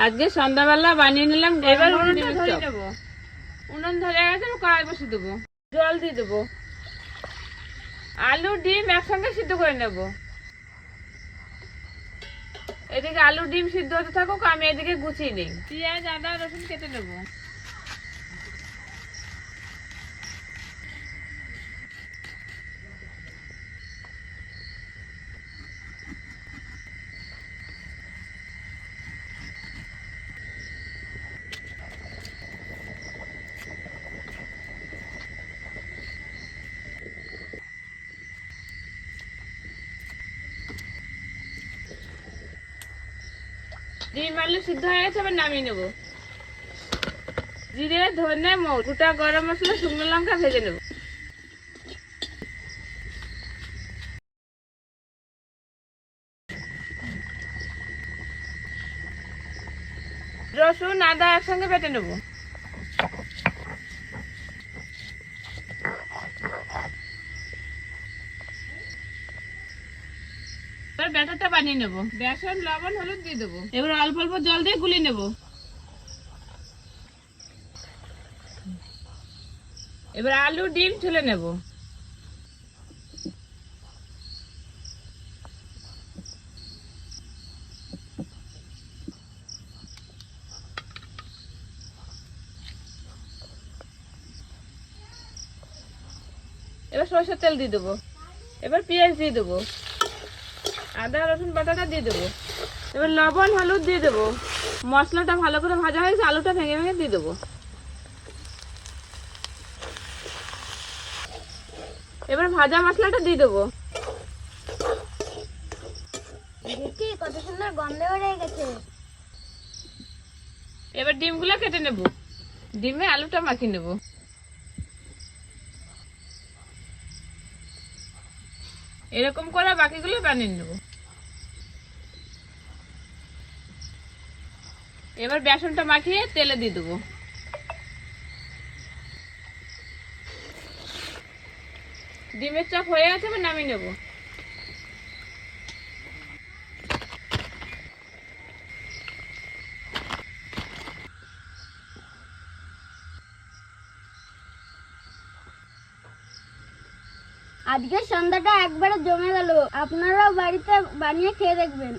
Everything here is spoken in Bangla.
আজকে সন্ধ্যাবেলা বানিয়ে নিলাম। এবার উনুনটা ধরিয়ে দেবো। উনুন ধরে গেছে, কড়াই বসিয়ে দেবো, জল দিয়ে দেবো, আলু ডিম একসঙ্গে সিদ্ধ করে নেব। এদিকে আলু ডিম সিদ্ধ হতে থাকুক, আমি এদিকে গুছিয়ে নিই। পেঁয়াজ আদা রসুন কেটে নেবো। ডিম আলু সিদ্ধ হয়ে গেছে, এবার নামিয়ে নেবো। জিরে ধনে গোটা গরম মশলা শুকনো লঙ্কা ভেজে নেব। রসুন আদা একসঙ্গে বেটে নেব। এবার ব্যাটারটা বানিয়ে নেব। বেসন লবণ হলুদ দিয়ে দেবো। এবার অল্প অল্প জল দিয়ে গুলিয়ে নেব। এবার আলু ডিম ছুলে নেব। এবার সরষের তেল দিয়ে দেবো। এবার পেঁয়াজ দিয়ে দেবো, আদা রসুন বাটাটা দিয়ে দেবো। এবার লবণ হলুদ দিয়ে দেবো। মশলাটা ভালো করে ভাজা হয়েছে, আলুটা ভেঙে ভেঙে দিয়ে দেবো। এবার ভাজা মশলাটা দিয়ে দেবো। দেখি কত সুন্দর গন্ধ বেরিয়ে গেছে। এবার ডিমগুলো কেটে নেব, ডিমে আলুটা মাখিয়ে নেব। এরকম করে বাকিগুলো বানিয়ে নেব। এবার বেসনটা মাখিয়ে তেলে দিয়ে দেবো। ডিমের চপ হয়ে গেছে, এবার নামিয়ে নেব। আজকে সন্ধ্যাটা একবারে জমে গেল। আপনারাও বাড়িতে বানিয়ে খেয়ে দেখবেন।